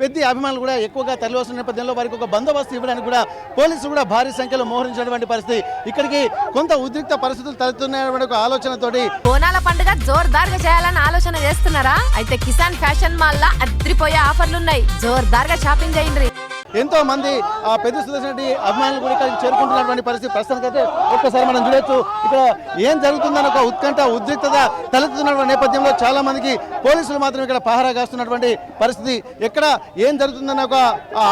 పెద్ద అభిమానులు కూడా ఎక్కువగా తరలివస్తున్న నేపథ్యంలో వారికి ఒక బందోబస్తు ఇవ్వడానికి కూడా పోలీసులు కూడా భారీ సంఖ్యలో మోహరించినటువంటి పరిస్థితి. ఇక్కడికి కొంత ఉద్రిక్త పరిస్థితులు తలెత్తున్నటువంటి ఒక ఆలోచనతోటి బోనాల పండుగ జోర్దార్గా చేయాలని ఆలోచన చేస్తున్నారా? అయితే కిసాన్ ఫ్యాషన్ మాల్ లా అద్రిపోయే ఆఫర్లున్నాయి. జోర్దార్గా షాపింగ్ చేయండి. ఎంతో మంది పెద్ద సుదర్శన్ రెడ్డి అభిమానులు కూడా ఇక్కడికి చేరుకుంటున్నటువంటి పరిస్థితి ప్రస్తుతానికైతే ఒక్కసారి మనం చూడొచ్చు. ఇక్కడ ఏం జరుగుతుందని ఒక ఉత్కంఠ ఉద్రిక్తత తలెత్తుతున్న నేపథ్యంలో చాలా మందికి పోలీసులు మాత్రం ఇక్కడ పహారా కాస్తున్నటువంటి పరిస్థితి. ఎక్కడ ఏం జరుగుతుందన్న ఒక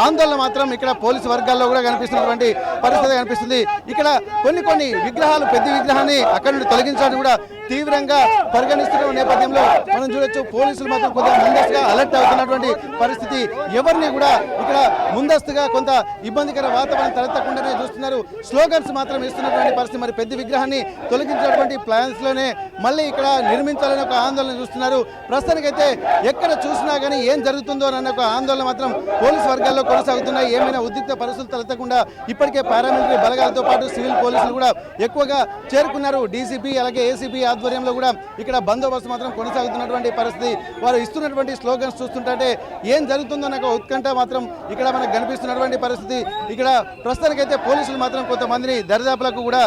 ఆందోళన మాత్రం ఇక్కడ పోలీసు వర్గాల్లో కూడా కనిపిస్తున్నటువంటి పరిస్థితి కనిపిస్తుంది. ఇక్కడ కొన్ని విగ్రహాలు పెద్ద విగ్రహాన్ని అక్కడి నుండి తొలగించడానికి కూడా తీవ్రంగా పరిగణిస్తున్న నేపథ్యంలో మనం చూడొచ్చు. పోలీసులు మాత్రం కొంత ముందస్తుగా అలర్ట్ అవుతున్నటువంటి పరిస్థితి. ఎవరిని కూడా ఇక్కడ ముందస్తుగా కొంత ఇబ్బందికర వాతావరణం తలెత్తకుండానే చూస్తున్నారు. స్లోగన్స్ మాత్రం ఇస్తున్నటువంటి పరిస్థితి. మరి పెద్ద విగ్రహాన్ని తొలగించినటువంటి ప్లాన్స్ లోనే మళ్ళీ ఇక్కడ నిర్మించాలని ఒక ఆందోళన చూస్తున్నారు. ప్రస్తుతానికైతే ఎక్కడ చూసినా కానీ ఏం జరుగుతుందో అన్న ఒక ఆందోళన మాత్రం పోలీసు వర్గాల్లో కొనసాగుతున్నాయి. ఏమైనా ఉద్రిక్త పరిస్థితులు తలెత్తకుండా ఇప్పటికే పారామిలిటరీ బలగాలతో పాటు సివిల్ పోలీసులు కూడా ఎక్కువగా చేరుకున్నారు. డీసీపీ అలాగే ఏసీపీ ఆధ్వర్యంలో కూడా ఇక్కడ బందోబస్తు మాత్రం కొనసాగుతున్నటువంటి పరిస్థితి. వారు ఇస్తున్నటువంటి స్లోగన్స్ చూస్తుంటే ఏం జరుగుతుందో నాకు ఉత్కంఠ మాత్రం ఇక్కడ మనకు కనిపిస్తున్నటువంటి పరిస్థితి. ఇక్కడ ప్రస్తుతానికైతే పోలీసులు మాత్రం కొంతమందిని దరిదాపులకు కూడా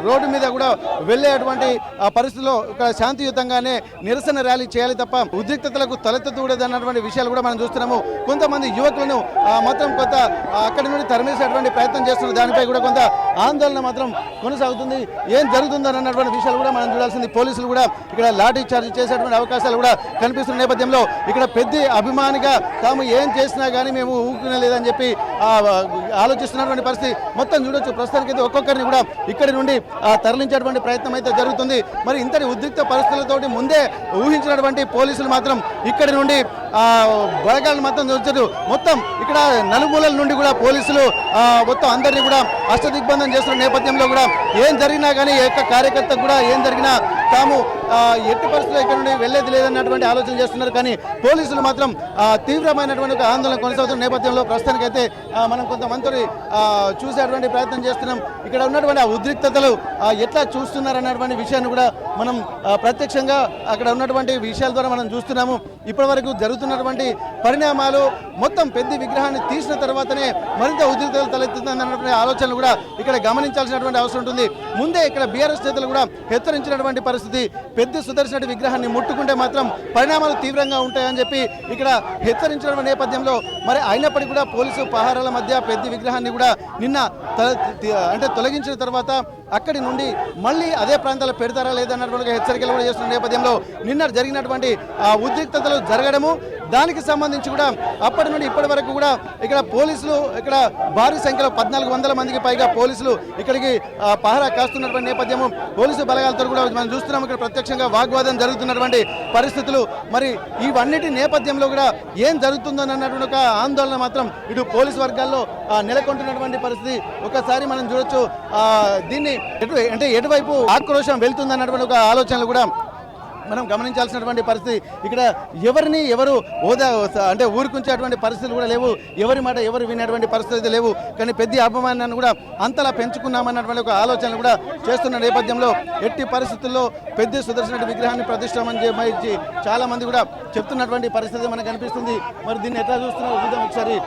రోడ్డు మీద కూడా వెళ్ళేటువంటి పరిస్థితుల్లో ఇక్కడ శాంతియుతంగానే నిరసన ర్యాలీ చేయాలి తప్ప ఉద్రిక్తతలకు తలెత్తకూడదు అన్నటువంటి విషయాలు కూడా మనం చూస్తున్నాము. కొంతమంది యువకులను మాత్రం కొంత అక్కడి నుండి తరిమేసేటువంటి ప్రయత్నం చేస్తున్న దానిపై కూడా కొంత ఆందోళన మాత్రం కొనసాగుతుంది. ఏం జరుగుతుందని అన్నటువంటి విషయాలు కూడా మనం చూడాల్సింది. పోలీసులు కూడా ఇక్కడ లాఠీ చార్జ్ చేసేటువంటి అవకాశాలు కూడా కనిపిస్తున్న నేపథ్యంలో ఇక్కడ పెద్ద అభిమానిగా తాము ఏం చేసినా కానీ మేము ఊరుకునే లేదని చెప్పి ఆలోచిస్తున్నటువంటి పరిస్థితి మొత్తం చూడొచ్చు. ప్రస్తుతానికైతే ఒక్కొక్కరిని కూడా ఇక్కడి నుండి తరలించేటువంటి ప్రయత్నం అయితే జరుగుతుంది. మరి ఇంతటి ఉద్రిక్త పరిస్థితులతోటి ముందే ఊహించినటువంటి పోలీసులు మాత్రం ఇక్కడి నుండి బలగాలను మాత్రం వచ్చారు. మొత్తం ఇక్కడ నలుమూలల నుండి కూడా పోలీసులు మొత్తం అందరినీ కూడా అష్టదిగ్బంధం చేస్తున్న నేపథ్యంలో కూడా ఏం జరిగినా కానీ ఏ కార్యకర్త కూడా ఏం జరిగినా తాము ఎట్టి పరిస్థితుల్లో ఇక్కడ నుండి వెళ్లేది లేదన్నటువంటి ఆలోచన చేస్తున్నారు. కానీ పోలీసులు మాత్రం తీవ్రమైనటువంటి ఆందోళన కొనసాగుతున్న నేపథ్యంలో ప్రస్తుతానికైతే మనం కొంతమంది చూసేటువంటి ప్రయత్నం చేస్తున్నాం. ఇక్కడ ఉన్నటువంటి ఆ ఉద్రిక్తతలు ఎట్లా చూస్తున్నారన్నటువంటి విషయాన్ని కూడా మనం ప్రత్యక్షంగా అక్కడ ఉన్నటువంటి విషయాల ద్వారా మనం చూస్తున్నాము. ఇప్పటి వరకు జరుగుతున్నటువంటి పరిణామాలు మొత్తం పెద్ద విగ్రహాన్ని తీసిన తర్వాతనే మరింత ఉద్రిక్తతలు తలెత్తుతుందన్నటువంటి ఆలోచనలు కూడా ఇక్కడ గమనించాల్సినటువంటి అవసరం ఉంటుంది. ముందే ఇక్కడ బీఆర్ఎస్ నేతలు కూడా హెచ్చరించినటువంటి పరిస్థితి. పెద్ద సుదర్శన్ రెడ్డి విగ్రహాన్ని ముట్టుకుంటే మాత్రం పరిణామాలు తీవ్రంగా ఉంటాయని చెప్పి ఇక్కడ హెచ్చరించిన నేపథ్యంలో మరి అయినప్పటికీ కూడా పోలీసు పహారాల మధ్య పెద్ద విగ్రహాన్ని కూడా నిన్న తొలగించిన తర్వాత అక్కడి నుండి మళ్ళీ అదే ప్రాంతాల్లో పెడతారా లేదన్నటువంటి హెచ్చరికలు కూడా చేస్తున్న నేపథ్యంలో నిన్న జరిగినటువంటి ఉద్రిక్తతలు జరగడము, దానికి సంబంధించి కూడా అప్పటి నుండి ఇప్పటి వరకు కూడా ఇక్కడ పోలీసులు ఇక్కడ భారీ సంఖ్యలో 1400 మందికి పైగా పోలీసులు ఇక్కడికి పహారా కాస్తున్నటువంటి నేపథ్యము. పోలీసు బలగాలతో కూడా మనం చూస్తున్నాం. ఇక్కడ ప్రత్యక్షంగా వాగ్వాదం జరుగుతున్నటువంటి పరిస్థితులు. మరి ఇవన్నిటి నేపథ్యంలో కూడా ఏం జరుగుతుందో అన్నటువంటి ఒక ఆందోళన మాత్రం ఇటు పోలీసు వర్గాల్లో నెలకొంటున్నటువంటి పరిస్థితి. ఒకసారి మనం చూడొచ్చు. దీన్ని ఎటువైపు ఆక్రోశం వెళ్తుందన్నటువంటి ఒక ఆలోచనలు కూడా మనం గమనించాల్సినటువంటి పరిస్థితి. ఇక్కడ ఎవరు హోదా ఊరుకుంచేటువంటి పరిస్థితులు కూడా లేవు. ఎవరి మాట ఎవరు వినేటువంటి పరిస్థితి లేవు. కానీ పెద్ద అభిమానాన్ని కూడా అంతలా పెంచుకున్నామన్నటువంటి ఒక ఆలోచనలు కూడా చేస్తున్న నేపథ్యంలో ఎట్టి పరిస్థితుల్లో పెద్ద సుదర్శన్ రెడ్డి విగ్రహాన్ని ప్రతిష్ఠించి చాలా మంది కూడా చెప్తున్నటువంటి పరిస్థితి మనకు కనిపిస్తుంది. మరి దీన్ని ఎట్లా చూస్తున్నారో చూద్దాం. ఒకసారి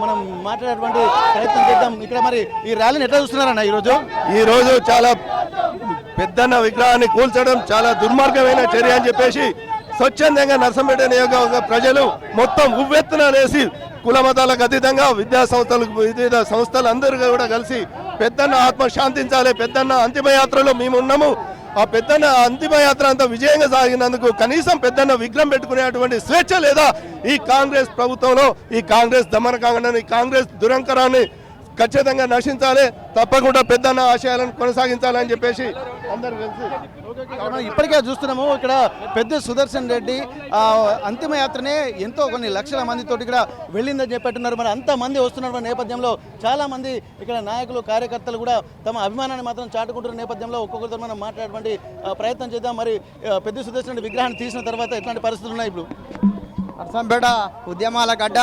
మనం మాట్లాడేటువంటి ప్రయత్నం చేద్దాం. ఇక్కడ మరి ఈ ర్యాలీని ఎట్లా చూస్తున్నారన్న ఈరోజు చాలా పెద్దన్న విగ్రహాన్ని కూల్చడం చాలా దుర్మార్గమైన చర్య అని చెప్పేసి స్వచ్ఛందంగా నర్సంపేట నియోజకవర్గ ప్రజలు మొత్తం ఉవ్వెత్తున లేసి కుల మతాలకు అతీతంగా విద్యా వివిధ సంస్థలు అందరూ కూడా కలిసి పెద్దన్న ఆత్మ శాంతించాలి, పెద్దన్న అంతిమయాత్రలో మేము ఉన్నాము, ఆ పెద్దన్న అంతిమయాత్ర అంతా విజయంగా సాగినందుకు కనీసం పెద్దన్న విగ్రహం పెట్టుకునేటువంటి స్వేచ్ఛ లేదా ఈ కాంగ్రెస్ ప్రభుత్వంలో? ఈ కాంగ్రెస్ దమనకాండని, ఈ కాంగ్రెస్ దురంకరాన్ని ఖచ్చితంగా నశించాలి, తప్పకుండా పెద్దన్న ఆశయాలను కొనసాగించాలని చెప్పేసి అందరూ కలిసి ఇప్పటికే చూస్తున్నాము. ఇక్కడ పెద్ద సుదర్శన్ రెడ్డి అంతిమయాత్రనే ఎంతో కొన్ని లక్షల మందితోటి ఇక్కడ వెళ్ళిందని చెప్పట్టున్నారు. మరి అంతమంది వస్తున్న నేపథ్యంలో చాలా మంది ఇక్కడ నాయకులు కార్యకర్తలు కూడా తమ అభిమానాన్ని మాత్రం చాటుకుంటున్న నేపథ్యంలో ఒక్కొక్కరితో మనం మాట్లాడేటువంటి ప్రయత్నం చేద్దాం. మరి పెద్ద సుదర్శన్ రెడ్డి విగ్రహాన్ని తీసిన తర్వాత ఎట్లాంటి పరిస్థితులు ఉన్నాయి? ఇప్పుడు నర్సంపేట ఉద్యమాల గడ్డ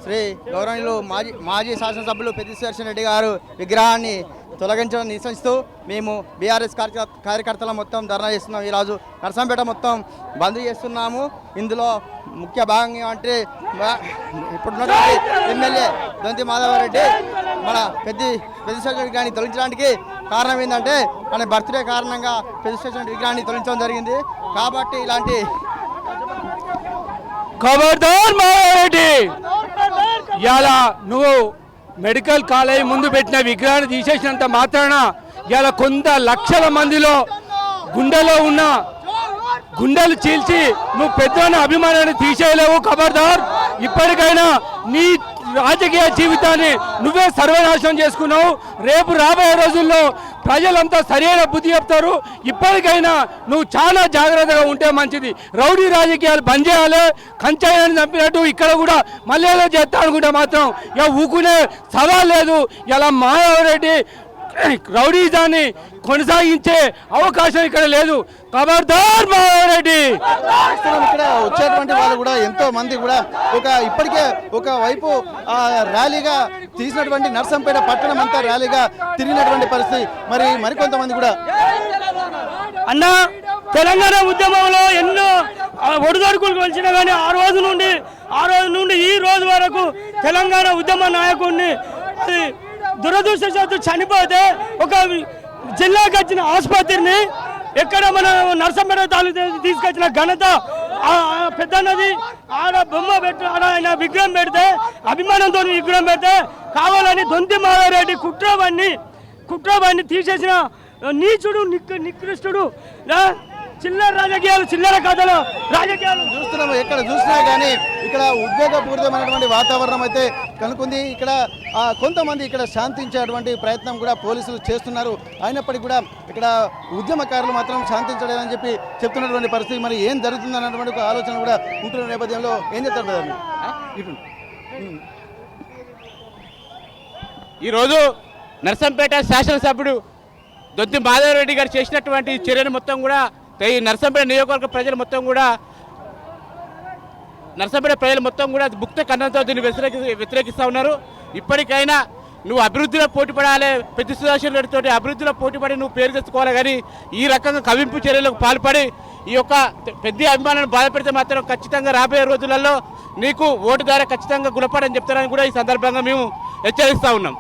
శ్రీ గౌరవనీయులు మాజీ శాసనసభ్యులు పెద్ద సుదర్శన్ రెడ్డి గారు విగ్రహాన్ని తొలగించడం నిరసిస్తూ మేము బీఆర్ఎస్ కార్యకర్తలు మొత్తం ధర్నా చేస్తున్నాం. ఈరోజు నర్సంపేట మొత్తం బంద్ చేస్తున్నాము. ఇందులో ముఖ్య భాగంగా అంటే ఇప్పుడున్నటువంటి ఎమ్మెల్యే దొంతి మాధవరెడ్డి మన పెద్ద విగ్రహాన్ని తొలగించడానికి కారణం ఏంటంటే మన బర్త్డే కారణంగా పెద్ద విగ్రహాన్ని తొలగించడం జరిగింది. కాబట్టి ఇలాంటి ఖబర్దార్ మాధవరెడ్డి, ఇలా నువ్వు మెడికల్ కాలేజ్ ముందు పెట్టిన విగ్రహాన్ని తీసేసినంత మాత్రాన ఇలా కొంత లక్షల మందిలో గుండెలో ఉన్న గుండెలు చీల్చి నువ్వు పెద్దన్న అభిమానాన్ని తీసేయలేవు. ఖబర్దార్, ఇప్పటికైనా నీ రాజకీయ జీవితాన్ని నువ్వే సర్వనాశనం చేసుకున్నావు. రేపు రాబోయే రోజుల్లో ప్రజలంతా సరైన బుద్ధి చెప్తారు. ఇప్పటికైనా నువ్వు చాలా జాగ్రత్తగా ఉంటే మంచిది. రౌడీ రాజకీయాలు బంద్ చేయాలి. కంచాయని చంపినట్టు ఇక్కడ కూడా మళ్ళీ ఏదో చేస్తా అనుకుంటే మాత్రం ఇక ఊకునే సవాల్ లేదు. ఇలా మాధవరెడ్డి రౌడీజాన్ని కొనసాగించే అవకాశం ఇక్కడ లేదు. ఖబర్దార్ మాధవరెడ్డి. ఇక్కడ వచ్చేటువంటి వాళ్ళు కూడా ఎంతో మంది కూడా ఇప్పటికే ఒక వైపు ర్యాలీగా తీసినటువంటి నర్సంపేట పట్టణం అంతా ర్యాలీగా తిరిగినటువంటి పరిస్థితి. మరికొంతమంది కూడా అన్న తెలంగాణ ఉద్యమంలో ఎన్నో ఒడిదొడుకులు కొలిచినా కానీ ఆ రోజు నుండి ఈ రోజు వరకు తెలంగాణ ఉద్యమ నాయకుడిని దురదృష్టవశాత్తు చనిపోతే ఒక జిల్లాకు వచ్చిన ఆసుపత్రిని ఎక్కడ మన నర్సంపేట తాలూకు తీసుకొచ్చిన ఘనత పెద్దన్నది. ఆడ బొమ్మ పెట్టి ఆడ ఆయన విగ్రహం పెడితే అభిమానంతో విగ్రహం పెడితే కావాలని దొంతి మాధవరెడ్డి కుట్రవాణ్ణి తీసేసిన నీచుడు నికృష్టుడు. చిల్లర రాజకీయాలు, చిల్లర కథలు రాజకీయాలు చూస్తున్నాము. ఎక్కడ చూసినా కానీ ఇక్కడ ఉద్వేగపూరితమైనటువంటి వాతావరణం అయితే కనుకుంది. ఇక్కడ కొంతమంది ఇక్కడ శాంతించేటువంటి ప్రయత్నం కూడా పోలీసులు చేస్తున్నారు. అయినప్పటికీ కూడా ఇక్కడ ఉద్యమకారులు మాత్రం శాంతించలేదని చెప్పి చెప్తున్నటువంటి పరిస్థితి. మరి ఏం జరుగుతుంది అన్నటువంటి ఒక ఆలోచన కూడా ఉంటున్న నేపథ్యంలో ఏం చెప్తారు కదా ఇటు ఈరోజు నర్సంపేట శాసనసభ్యుడు దొంతి మాధవరెడ్డి గారు చేసినటువంటి చర్యను మొత్తం కూడా ఈ నర్సంపేట నియోజకవర్గ ప్రజలు మొత్తం కూడా ముక్త కన్నంతో దీన్ని వ్యతిరేకిస్తూ ఉన్నారు. ఇప్పటికైనా నువ్వు అభివృద్ధిలో పోటీపడాలి, పెద్ద సుదర్శన్ రెడ్డితో అభివృద్ధిలో పోటీపడి నువ్వు పేరు తెచ్చుకోవాలి. కానీ ఈ రకంగా కవింపు చర్యలకు పాల్పడి ఈ యొక్క పెద్ద అభిమానాన్ని బాధపెడితే మాత్రం ఖచ్చితంగా రాబోయే రోజులలో నీకు ఓటు ద్వారా ఖచ్చితంగా గుణపడని చెప్తారని కూడా ఈ సందర్భంగా మేము హెచ్చరిస్తూ ఉన్నాం.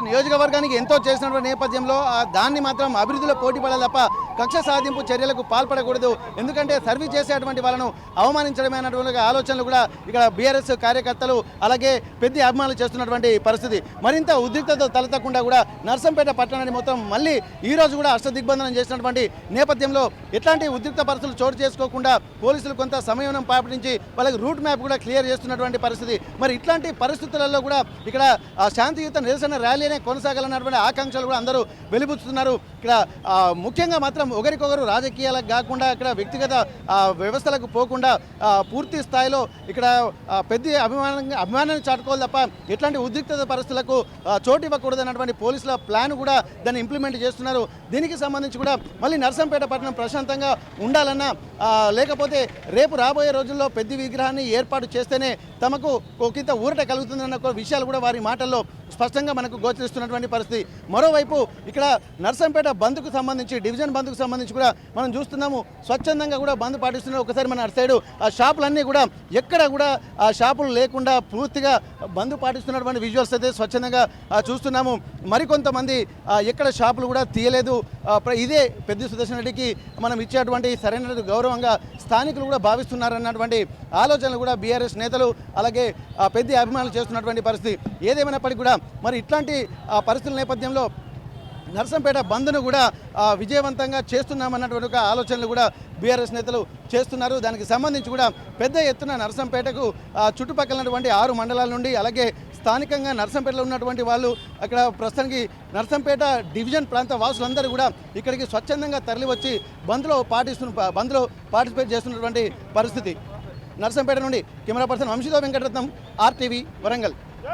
నియోజకవర్గానికి ఎంతో చేసినటువంటి నేపథ్యంలో దాన్ని మాత్రం అభివృద్ధిలో పోటీ పడాలి తప్ప కక్ష సాధింపు చర్యలకు పాల్పడకూడదు. ఎందుకంటే సర్వీస్ చేసేటువంటి వాళ్ళను అవమానించడమైనటువంటి ఆలోచనలు కూడా ఇక్కడ బీఆర్ఎస్ కార్యకర్తలు అలాగే పెద్ద అభిమానులు చేస్తున్నటువంటి పరిస్థితి. మరింత ఉద్రిక్తతో తలెత్తకుండా కూడా నర్సంపేట పట్టణాన్ని మొత్తం మళ్ళీ ఈ రోజు కూడా అష్టదిగ్బంధనం చేసినటువంటి నేపథ్యంలో ఎట్లాంటి ఉద్రిక్త పరిస్థితులు చోటు చేసుకోకుండా పోలీసులు కొంత సమయం పాటించి వాళ్ళకి రూట్ మ్యాప్ కూడా క్లియర్ చేస్తున్నటువంటి పరిస్థితి. మరి ఇట్లాంటి పరిస్థితులలో కూడా ఇక్కడ శాంతియుత నిరసన ర్యాలీనే కొనసాగాలన్నటువంటి ఆకాంక్షలు కూడా అందరూ వెలిబుచ్చుతున్నారు. ఇక్కడ ముఖ్యంగా మాత్రం ఒకరికొకరు రాజకీయాలకు కాకుండా ఇక్కడ వ్యక్తిగత వ్యవస్థలకు పోకుండా పూర్తి స్థాయిలో ఇక్కడ పెద్ద అభిమానాన్ని చాటుకోవాలి తప్ప ఎట్లాంటి ఉద్రిక్తత పరిస్థితులకు చోటు ఇవ్వకూడదు అన్నటువంటి పోలీసుల ప్లాన్ కూడా దాన్ని ఇంప్లిమెంట్ చేస్తున్నారు. దీనికి సంబంధించి కూడా మళ్ళీ నర్సంపేట పట్టణం ప్రశాంతంగా ఉండాలన్నా లేకపోతే రేపు రాబోయే రోజుల్లో పెద్ద విగ్రహాన్ని ఏర్పాటు చేస్తేనే తమకు ఒకంత ఊరట కలుగుతుందన్న విషయాలు కూడా వారి మాటల్లో స్పష్టంగా మనకు గోచరిస్తున్నటువంటి పరిస్థితి. మరోవైపు ఇక్కడ నర్సంపేట బంద్కు సంబంధించి డివిజన్ బంద్కు సంబంధించి కూడా మనం చూస్తున్నాము. స్వచ్ఛందంగా కూడా బంద్ పాటిస్తున్నారు. ఒకసారి మన అటు సైడు ఆ షాపులన్నీ కూడా ఎక్కడ కూడా ఆ షాపులు లేకుండా పూర్తిగా బంద్ పాటిస్తున్నటువంటి విజువల్స్ అయితే స్వచ్ఛందంగా చూస్తున్నాము. మరికొంతమంది ఎక్కడ షాపులు కూడా తీయలేదు. ఇదే పెద్ద సుదర్శన్ రెడ్డికి మనం ఇచ్చేటువంటి సరైన గౌరవంగా స్థానికులు కూడా భావిస్తున్నారన్నటువంటి ఆలోచనలు కూడా బీఆర్ఎస్ నేతలు అలాగే పెద్ద అభిమానులు చేస్తున్నటువంటి పరిస్థితి. ఏదేమైనప్పటికీ కూడా మరి ఇట్లాంటి పరిస్థితుల నేపథ్యంలో నర్సంపేట బంద్ను కూడా విజయవంతంగా చేస్తున్నామన్నటువంటి ఒక ఆలోచనలు కూడా బీఆర్ఎస్ నేతలు చేస్తున్నారు. దానికి సంబంధించి కూడా పెద్ద ఎత్తున నర్సంపేటకు చుట్టుపక్కలటువంటి 6 మండలాల నుండి అలాగే స్థానికంగా నర్సంపేటలో ఉన్నటువంటి వాళ్ళు అక్కడ ప్రస్తుతానికి నర్సంపేట డివిజన్ ప్రాంత వాసులందరూ కూడా ఇక్కడికి స్వచ్ఛందంగా తరలివచ్చి బంద్లో పార్టిసిపేట్ చేస్తున్నటువంటి పరిస్థితి. నర్సంపేట నుండి కెమెరా పర్సన్ వంశీతో వెంకటరత్నం, RTV వరంగల్.